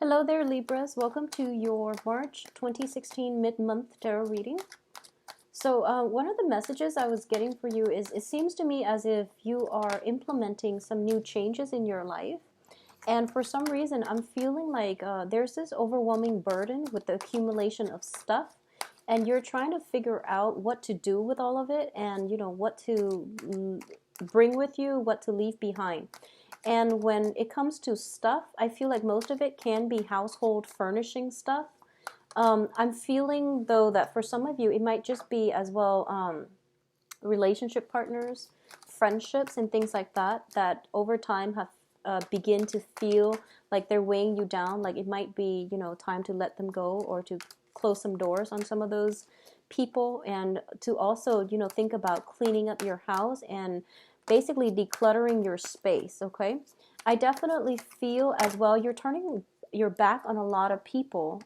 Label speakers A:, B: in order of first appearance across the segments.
A: Hello there, Libras. Welcome to your March 2016 mid-month tarot reading. So one of the messages I was getting for you is it seems to me as if you are implementing some new changes in your life. And for some reason, I'm feeling like there's this overwhelming burden with the accumulation of stuff. And you're trying to figure out what to do with all of it and, what to bring with you, what to leave behind. And when it comes to stuff, I feel like most of it can be household furnishing stuff. I'm feeling though that for some of you, it might just be as well relationship partners, friendships, and things like that that over time have begin to feel like they're weighing you down. Like it might be time to let them go or to close some doors on some of those people, and to also think about cleaning up your house and basically decluttering your space. Okay, I definitely feel as well you're turning your back on a lot of people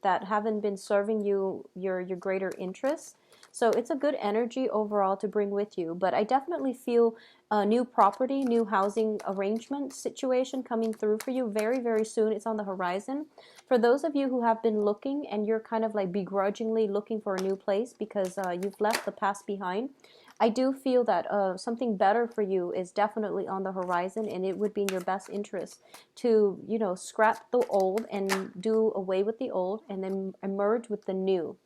A: that haven't been serving you your greater interests. So it's a good energy overall to bring with you. But I definitely feel a new property, new housing arrangement situation coming through for you very, very soon. It's on the horizon. For those of you who have been looking and you're kind of like begrudgingly looking for a new place because you've left the past behind, I do feel that something better for you is definitely on the horizon, and it would be in your best interest to, scrap the old and do away with the old and then emerge with the new.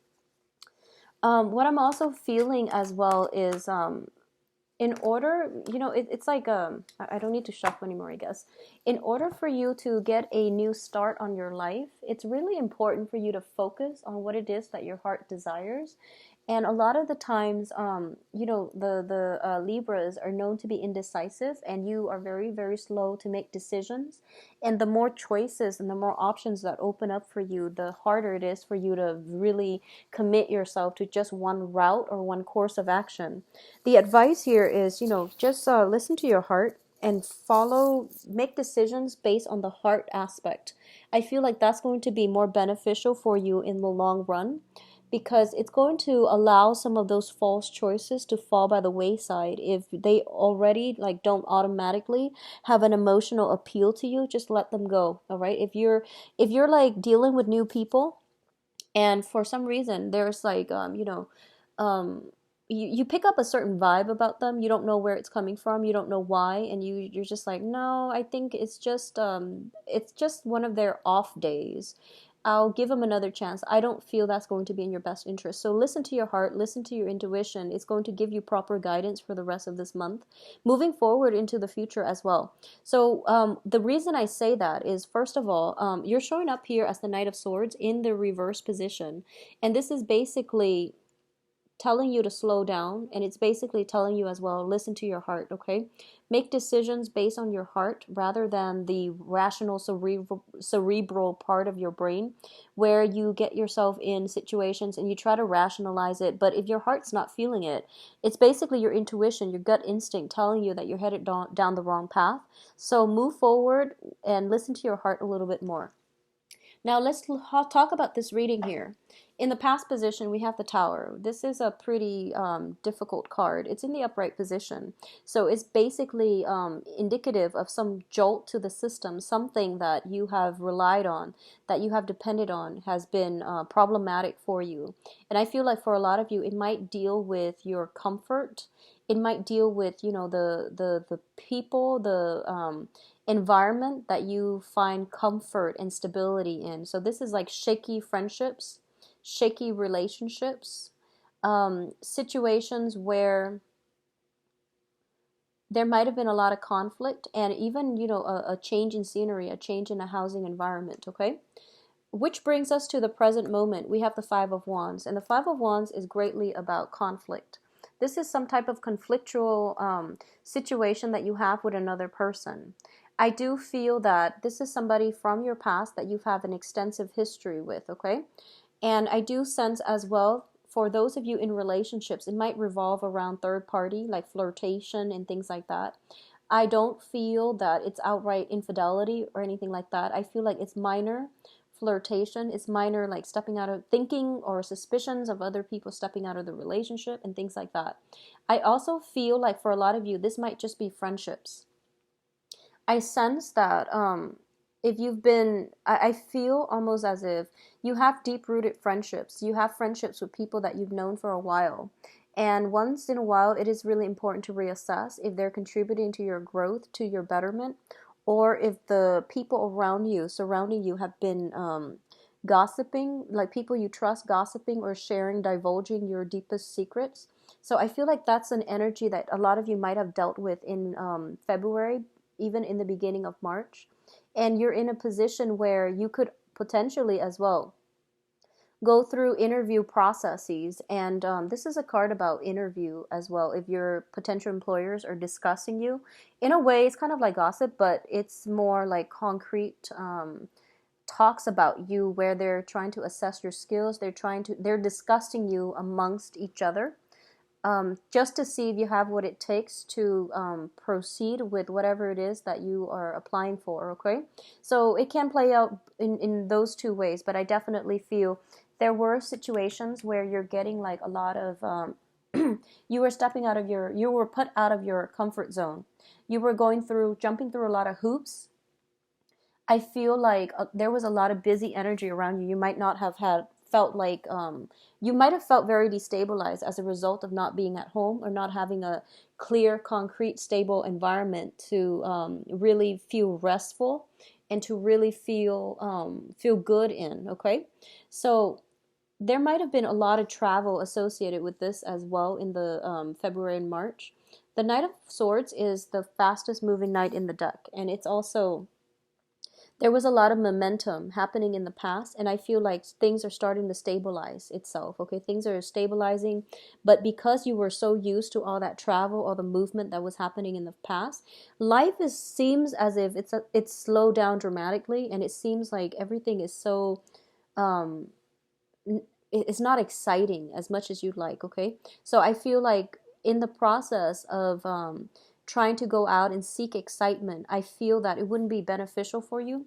A: What I'm also feeling as well is in order, it's like I don't need to shuffle anymore, I guess. In order for you to get a new start on your life, it's really important for you to focus on what it is that your heart desires. And a lot of the times, the Libras are known to be indecisive, and you are very, very slow to make decisions. And the more choices and the more options that open up for you, the harder it is for you to really commit yourself to just one route or one course of action. The advice here is, just listen to your heart and make decisions based on the heart aspect. I feel like that's going to be more beneficial for you in the long run, because it's going to allow some of those false choices to fall by the wayside. If they already like don't automatically have an emotional appeal to you, just let them go. All right, if you're like dealing with new people and for some reason there's like um you pick up a certain vibe about them, you don't know where it's coming from, you don't know why, and you're just like, no, I think it's just one of their off days. I'll give them another chance. I don't feel that's going to be in your best interest. So listen to your heart, listen to your intuition. It's going to give you proper guidance for the rest of this month, moving forward into the future as well. So the reason I say that is, first of all, you're showing up here as the Knight of Swords in the reverse position. And this is basically telling you to slow down, and it's basically telling you as well, listen to your heart. Okay, make decisions based on your heart rather than the rational cerebral part of your brain, where you get yourself in situations and you try to rationalize it, but if your heart's not feeling it, it's basically your intuition, your gut instinct telling you that you're headed down the wrong path. So move forward and listen to your heart a little bit more. Now let's talk about this reading here. In the past position, we have the Tower. This is a pretty difficult card. It's in the upright position. So it's basically indicative of some jolt to the system, something that you have relied on, that you have depended on, has been problematic for you. And I feel like for a lot of you, it might deal with your comfort. It might deal with, the people, the environment that you find comfort and stability in. So this is like shaky friendships, shaky relationships, situations where there might have been a lot of conflict, and even a change in scenery, a change in a housing environment. Okay, which brings us to the present moment. We have the Five of Wands, and the Five of Wands is greatly about conflict. This is some type of conflictual situation that you have with another person. I do feel that this is somebody from your past that you have an extensive history with, okay? And I do sense as well, for those of you in relationships, it might revolve around third party, like flirtation and things like that. I don't feel that it's outright infidelity or anything like that. I feel like it's minor flirtation. It's minor, like stepping out of thinking or suspicions of other people stepping out of the relationship and things like that. I also feel like for a lot of you, this might just be friendships. I sense that if you've been, I feel almost as if you have deep rooted friendships. You have friendships with people that you've known for a while. And once in a while, it is really important to reassess if they're contributing to your growth, to your betterment, or if the people around you, surrounding you, have been gossiping, like people you trust gossiping or sharing, divulging your deepest secrets. So I feel like that's an energy that a lot of you might have dealt with in February, even in the beginning of March. And you're in a position where you could potentially as well go through interview processes. And this is a card about interview as well. If your potential employers are discussing you, in a way, it's kind of like gossip, but it's more like concrete talks about you where they're trying to assess your skills. They're discussing you amongst each other, just to see if you have what it takes to proceed with whatever it is that you are applying for, okay? So it can play out in those two ways, but I definitely feel there were situations where you're getting like a lot of, you were you were put out of your comfort zone. You were jumping through a lot of hoops. I feel like there was a lot of busy energy around you. You might not have felt like you might have felt very destabilized as a result of not being at home or not having a clear, concrete, stable environment to really feel restful and to really feel good in. Okay, so there might have been a lot of travel associated with this as well in the February and March. The Knight of Swords is the fastest moving knight in the deck, and it's also there was a lot of momentum happening in the past, and I feel like things are starting to stabilize itself. Okay, things are stabilizing, but because you were so used to all that travel, all the movement that was happening in the past, life seems as if it's slowed down dramatically, and it seems like everything is so um it's not exciting as much as you'd like. Okay, so I feel like in the process of trying to go out and seek excitement, I feel that it wouldn't be beneficial for you.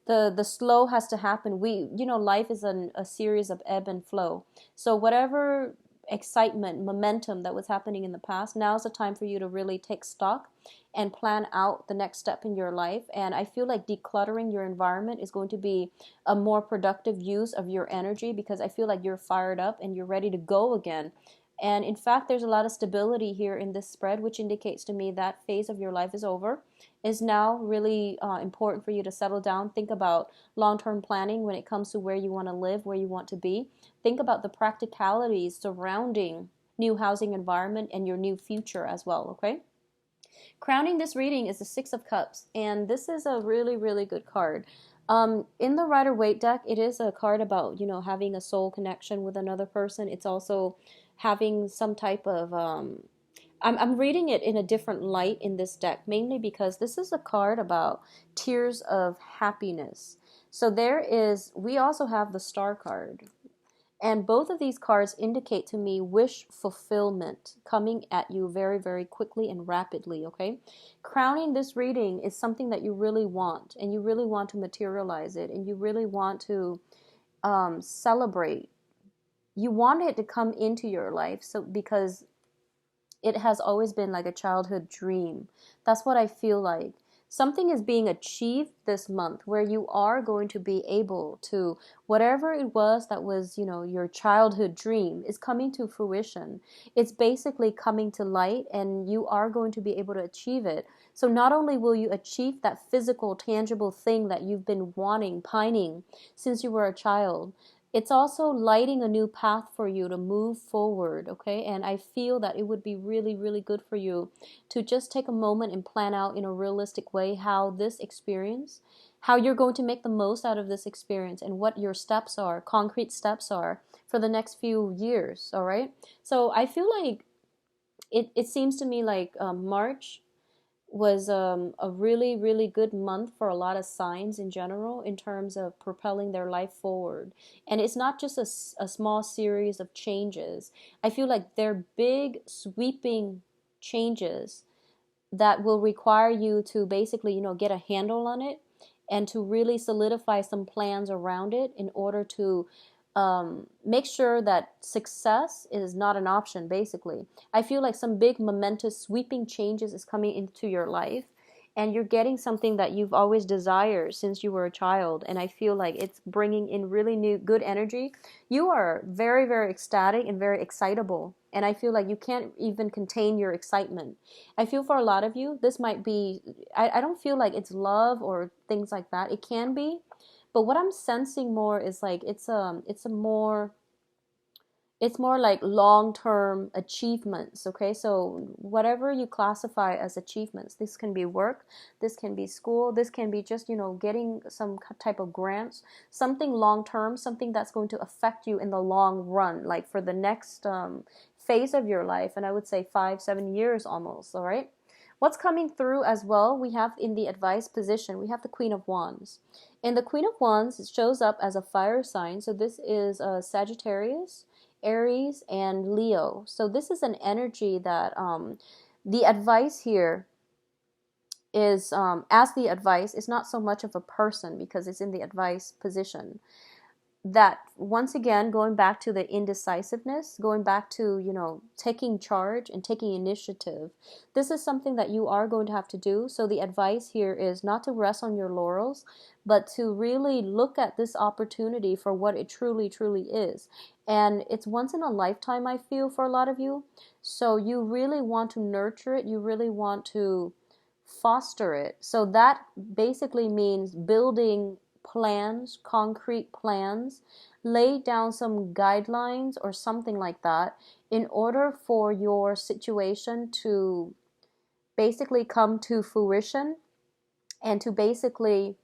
A: The slow has to happen. Life is a series of ebb and flow. So whatever excitement, momentum that was happening in the past, now's the time for you to really take stock and plan out the next step in your life. And I feel like decluttering your environment is going to be a more productive use of your energy, because I feel like you're fired up and you're ready to go again. And in fact, there's a lot of stability here in this spread, which indicates to me that phase of your life is over. Is now really important for you to settle down. Think about long-term planning when it comes to where you want to live, where you want to be. Think about the practicalities surrounding new housing environment and your new future as well, okay? Crowning this reading is the Six of Cups, and this is a really, really good card. In the Rider-Waite deck, it is a card about, having a soul connection with another person. It's also having some type of I'm reading it in a different light in this deck, mainly because this is a card about tears of happiness. So we also have the Star card. And both of these cards indicate to me wish fulfillment coming at you very, very quickly and rapidly, okay? Crowning this reading is something that you really want, and you really want to materialize it, and you really want to celebrate. You want it to come into your life, so because it has always been like a childhood dream. That's what I feel like. Something is being achieved this month where you are going to be able to, whatever it was that was, your childhood dream is coming to fruition. It's basically coming to light, and you are going to be able to achieve it. So not only will you achieve that physical, tangible thing that you've been wanting, pining since you were a child, it's also lighting a new path for you to move forward, okay? And I feel that it would be really, really good for you to just take a moment and plan out in a realistic way how you're going to make the most out of this experience, and what your steps are, concrete steps are for the next few years, all right? So I feel like it seems to me like March was a really, really good month for a lot of signs in general in terms of propelling their life forward. And it's not just a small series of changes. I feel like they're big, sweeping changes that will require you to basically, get a handle on it and to really solidify some plans around it in order to make sure that success is not an option, basically. I feel like some big momentous sweeping changes is coming into your life, and you're getting something that you've always desired since you were a child, and I feel like it's bringing in really new good energy. You are very, very ecstatic and very excitable, and I feel like you can't even contain your excitement. I feel for a lot of you, this might be, I don't feel like it's love or things like that. It can be, but what I'm sensing more is like it's more like long-term achievements. Okay, so whatever you classify as achievements, this can be work, this can be school, this can be just, getting some type of grants, something long-term, something that's going to affect you in the long run, like for the next phase of your life. And I would say 5-7 years almost. All right, what's coming through as well, we have in the advice position, we have the Queen of Wands. And the Queen of Wands shows up as a fire sign. So this is Sagittarius, Aries, and Leo. So this is an energy that the advice here is, as the advice, is not so much of a person because it's in the advice position. That once again, going back to the indecisiveness, going back to, taking charge and taking initiative. This is something that you are going to have to do. So the advice here is not to rest on your laurels, but to really look at this opportunity for what it truly, truly is. And it's once in a lifetime, I feel, for a lot of you. So you really want to nurture it. You really want to foster it. So that basically means building plans, concrete plans, lay down some guidelines or something like that in order for your situation to basically come to fruition and to basically,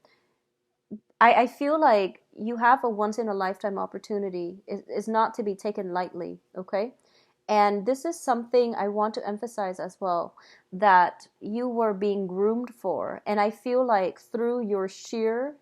A: I feel like you have a once in a lifetime opportunity. Is not to be taken lightly, okay? And this is something I want to emphasize as well, that you were being groomed for. And I feel like through your sheer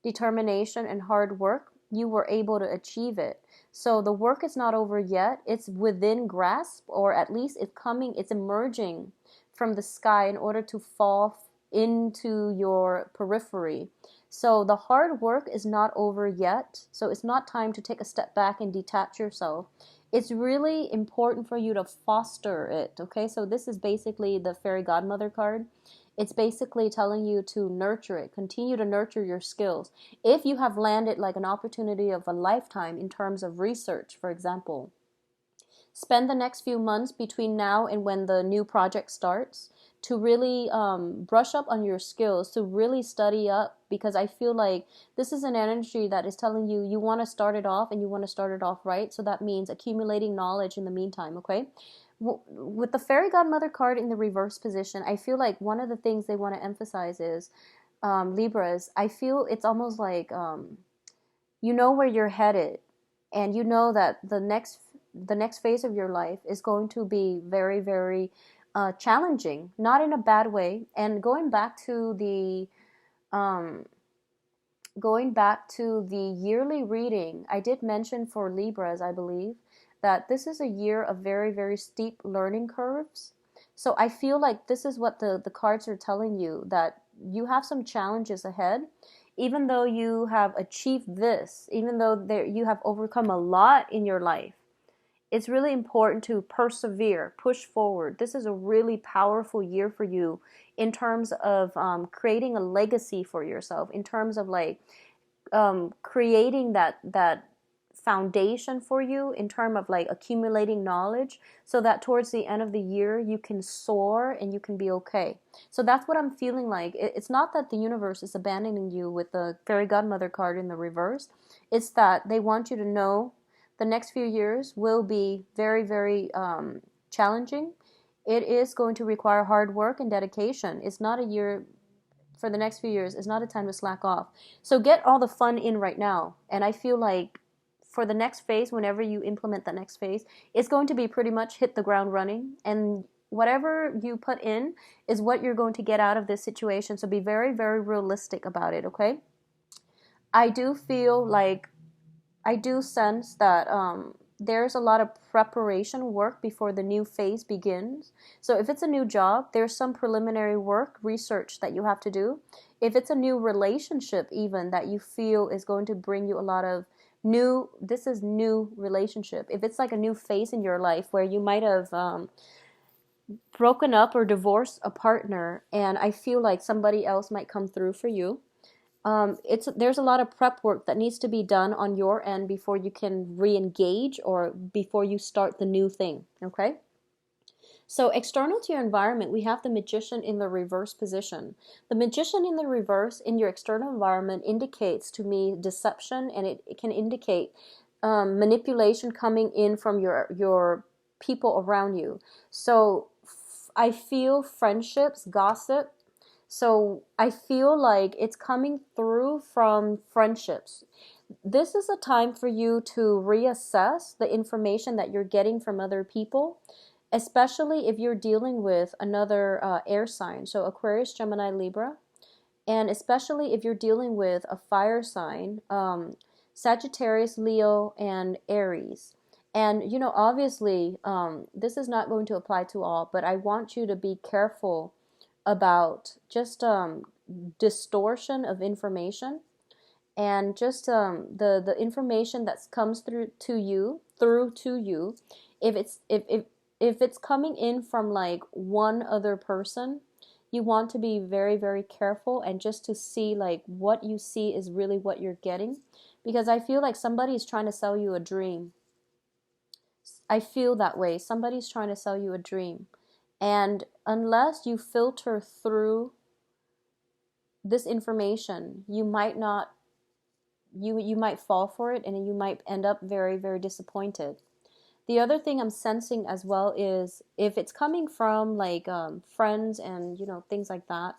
A: determination and hard work, you were able to achieve it. So the work is not over yet. It's within grasp, or at least it's emerging from the sky in order to fall into your periphery. So the hard work is not over yet. So it's not time to take a step back and detach yourself. It's really important for you to foster it, okay? So this is basically the fairy godmother card. It's basically telling you to nurture it, continue to nurture your skills. If you have landed like an opportunity of a lifetime in terms of research, for example, spend the next few months between now and when the new project starts to really brush up on your skills, to really study up, because I feel like this is an energy that is telling you you want to start it off and you want to start it off right. So that means accumulating knowledge in the meantime, okay? With the fairy godmother card in the reverse position, I feel like one of the things they want to emphasize is, Libras, I feel it's almost like you know where you're headed, and you know that the next phase of your life is going to be very, very challenging, not in a bad way. And going back to the yearly reading, I did mention for Libras, I believe, that this is a year of very, very steep learning curves. So I feel like this is what the cards are telling you, that you have some challenges ahead. Even though you have achieved this, even though you have overcome a lot in your life, it's really important to persevere, push forward. This is a really powerful year for you in terms of creating a legacy for yourself, in terms of like creating that foundation for you, in terms of like accumulating knowledge, so that towards the end of the year you can soar and you can be okay. So that's what I'm feeling like. It's not that the universe is abandoning you with the fairy godmother card in the reverse. It's that they want you to know the next few years will be very, very challenging. It is going to require hard work and dedication. It's not a year, for the next few years, it's not a time to slack off. So get all the fun in right now. And I feel like for the next phase, whenever you implement the next phase, it's going to be pretty much hit the ground running. And whatever you put in is what you're going to get out of this situation. So be very, very realistic about it, okay? I do feel like, I do sense that there's a lot of preparation work before the new phase begins. So if it's a new job, there's some preliminary work, research that you have to do. If it's a new relationship even that you feel is going to bring you a lot of new relationship. If it's like a new phase in your life where you might have broken up or divorced a partner, and I feel like somebody else might come through for you. There's a lot of prep work that needs to be done on your end before you can re-engage or before you start the new thing. Okay. So external to your environment, we have the magician in the reverse position. The magician in the reverse in your external environment indicates to me deception, and it can indicate manipulation coming in from your people around you. So I feel friendships, gossip. So I feel like it's coming through from friendships. This is a time for you to reassess the information that you're getting from other people, especially if you're dealing with another air sign, so Aquarius, Gemini, Libra, and especially if you're dealing with a fire sign, Sagittarius, Leo, and Aries. And, obviously, this is not going to apply to all, but I want you to be careful about just distortion of information, and just the information that comes through to you, if it's coming in from like one other person, you want to be very, very careful, and just to see like what you see is really what you're getting, because I feel like somebody's trying to sell you a dream. I feel that way. Somebody's trying to sell you a dream, and unless you filter through this information, you might not you might fall for it, and you might end up very, very disappointed. The other thing I'm sensing as well is if it's coming from like friends and things like that.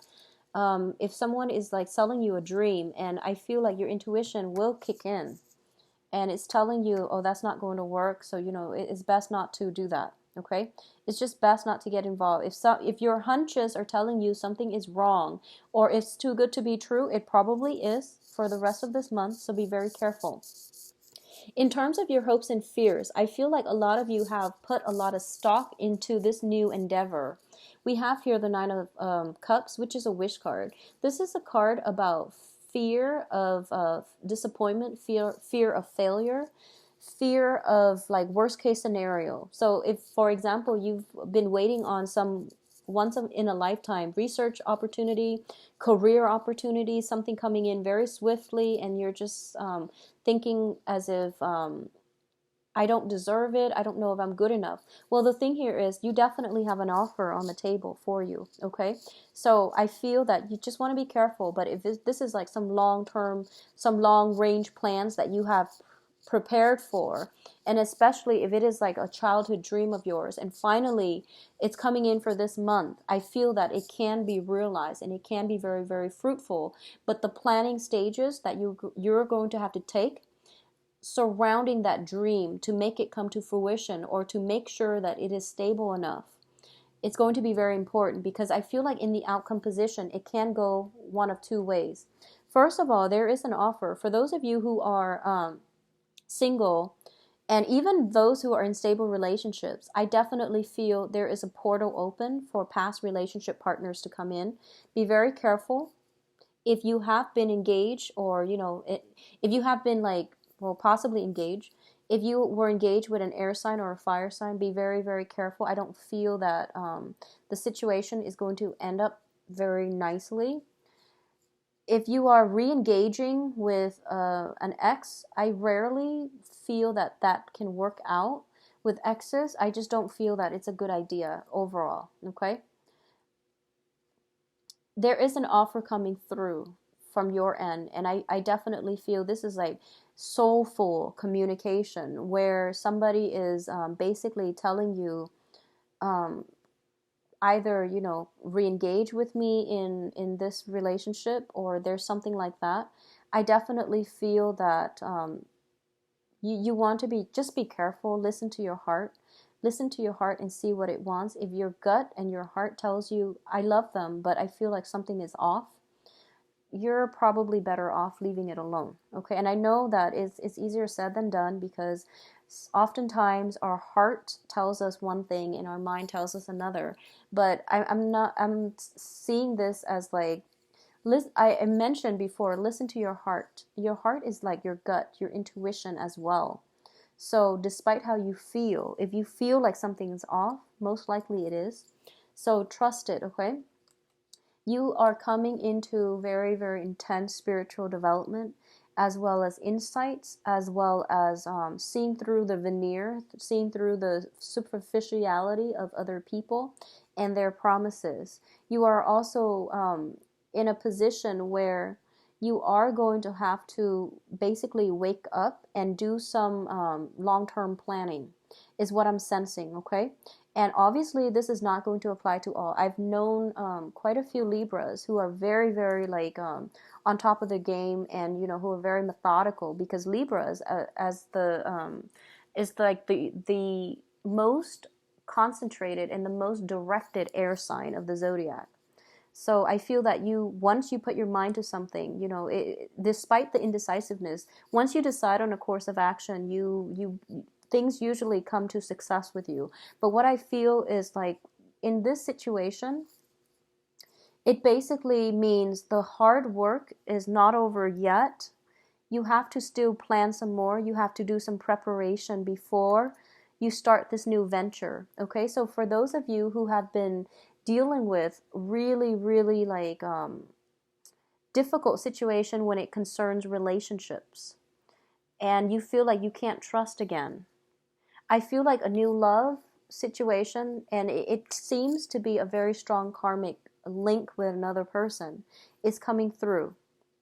A: If someone is like selling you a dream, and I feel like your intuition will kick in, and it's telling you, oh, that's not going to work, so it's best not to do that. Okay, it's just best not to get involved. If your hunches are telling you something is wrong, or it's too good to be true, it probably is for the rest of this month, so be very careful. In terms of your hopes and fears, I feel like a lot of you have put a lot of stock into this new endeavor. We have here the Nine of Cups, which is a wish card. This is a card about fear of disappointment, fear of failure, fear of like worst case scenario. So if, for example, you've been waiting on some once in a lifetime research opportunity, career opportunity, something coming in very swiftly, and you're just thinking as if I don't deserve it, I don't know if I'm good enough. Well, the thing here is you definitely have an offer on the table for you, okay? So I feel that you just want to be careful, but if this is like some long-term, some long-range plans that you have prepared for, and especially if it is like a childhood dream of yours, and finally it's coming in for this month, I feel that it can be realized, and it can be very, very fruitful. But the planning stages that you're going to have to take surrounding that dream to make it come to fruition, or to make sure that it is stable enough, it's going to be very important, because I feel like in the outcome position, it can go one of two ways. First of all, there is an offer for those of you who are single, and even those who are in stable relationships. I definitely feel there is a portal open for past relationship partners to come in. Be very careful. If you have been engaged, or if you have been like, well, possibly engaged, if you were engaged with an air sign or a fire sign, be very, very careful. I don't feel that the situation is going to end up very nicely. If you are re-engaging with an ex, I rarely feel that that can work out. With exes, I just don't feel that it's a good idea overall, okay? There is an offer coming through from your end, and I definitely feel this is like soulful communication, where somebody is basically telling you, um, either re-engage with me in this relationship, or there's something like that. I definitely feel that you want to be careful. Listen to your heart. Listen to your heart and see what it wants. If your gut and your heart tells you, I love them, but I feel like something is off, you're probably better off leaving it alone. Okay, and I know that it's easier said than done, because oftentimes our heart tells us one thing and our mind tells us another. But I'm seeing this as like, I mentioned before, listen to your heart. Your heart is like your gut, your intuition as well. So despite how you feel, if you feel like something is off, most likely it is. So trust it, okay? You are coming into very, very intense spiritual development, as well as insights, as well as seeing through the veneer, seeing through the superficiality of other people and their promises. You are also in a position where you are going to have to basically wake up and do some long-term planning, is what I'm sensing, okay? And obviously, this is not going to apply to all. I've known quite a few Libras who are very, very like on top of the game, and who are very methodical, because Libras, as the is like the most concentrated and the most directed air sign of the zodiac. So I feel that once you put your mind to something, despite the indecisiveness, once you decide on a course of action, things usually come to success with you. But what I feel is like in this situation, it basically means the hard work is not over yet. You have to still plan some more. You have to do some preparation before you start this new venture. Okay, so for those of you who have been dealing with really, really like difficult situation when it concerns relationships, and you feel like you can't trust again, I feel like a new love situation, and it seems to be a very strong karmic link with another person, is coming through.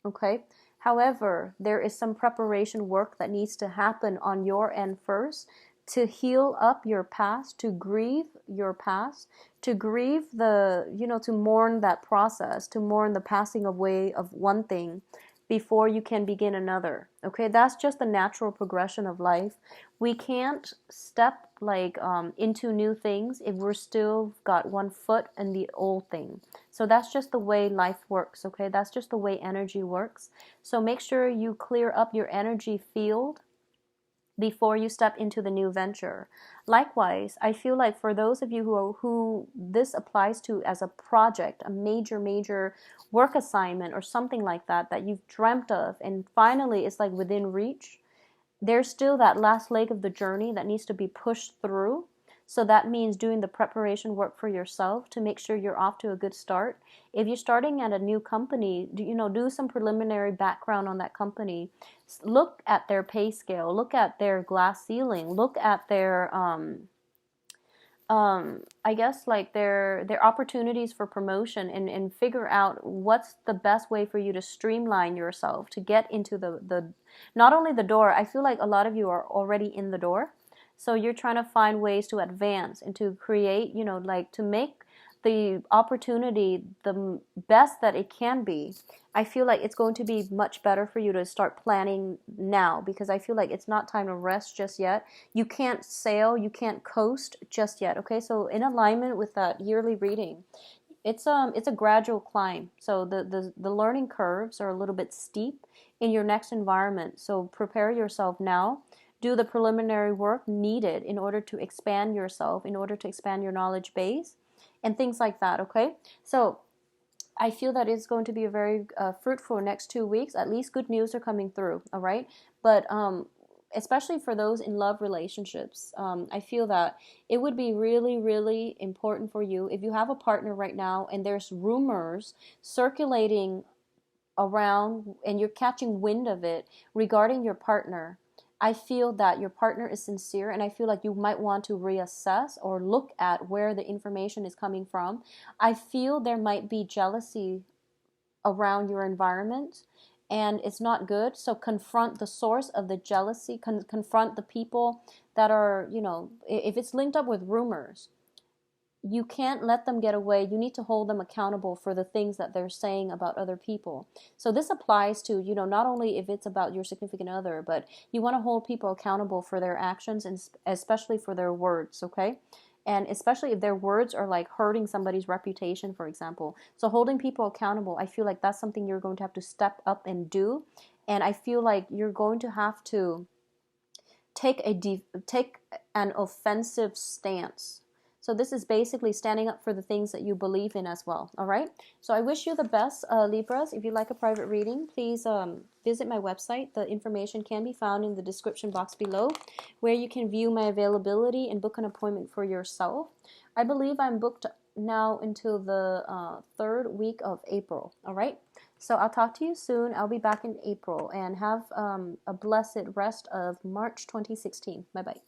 A: Okay? However, there is some preparation work that needs to happen on your end first to heal up your past, to grieve your past, to grieve to mourn that process, to mourn the passing away of one thing before you can begin another. Okay, that's just the natural progression of life. We can't step like into new things if we're still got one foot in the old thing. So that's just the way life works. Okay, that's just the way energy works. So make sure you clear up your energy field before you step into the new venture. Likewise, I feel like for those of you who this applies to as a project, a major work assignment or something like that you've dreamt of, and finally it's like within reach, there's still that last leg of the journey that needs to be pushed through. So that means doing the preparation work for yourself to make sure you're off to a good start. If you're starting at a new company, do some preliminary background on that company. Look at their pay scale, look at their glass ceiling, look at their I guess like their opportunities for promotion, and figure out what's the best way for you to streamline yourself to get into the not only the door. I feel like a lot of you are already in the door, so you're trying to find ways to advance and to create, like to make the opportunity the best that it can be. I feel like it's going to be much better for you to start planning now, because I feel like it's not time to rest just yet. You can't sail, you can't coast just yet. Okay, so in alignment with that yearly reading, it's a gradual climb. So the learning curves are a little bit steep in your next environment. So prepare yourself now. Do the preliminary work needed in order to expand yourself, in order to expand your knowledge base, and things like that. Okay, so I feel that it's going to be a very fruitful next 2 weeks. At least good news are coming through. All right, but especially for those in love relationships, I feel that it would be really, really important for you, if you have a partner right now and there's rumors circulating around and you're catching wind of it regarding your partner. I feel that your partner is sincere, and I feel like you might want to reassess or look at where the information is coming from. I feel there might be jealousy around your environment, and it's not good. So confront the source of the jealousy, confront the people that are, if it's linked up with rumors, you can't let them get away. You need to hold them accountable for the things that they're saying about other people. So this applies to, not only if it's about your significant other, but you want to hold people accountable for their actions, and especially for their words, okay? And especially if their words are like hurting somebody's reputation, for example. So holding people accountable, I feel like that's something you're going to have to step up and do. And I feel like you're going to have to take an offensive stance. So this is basically standing up for the things that you believe in as well. All right. So I wish you the best, Libras. If you'd like a private reading, please visit my website. The information can be found in the description box below, where you can view my availability and book an appointment for yourself. I believe I'm booked now until the 3rd week of April. All right. So I'll talk to you soon. I'll be back in April, and have a blessed rest of March 2016. Bye bye.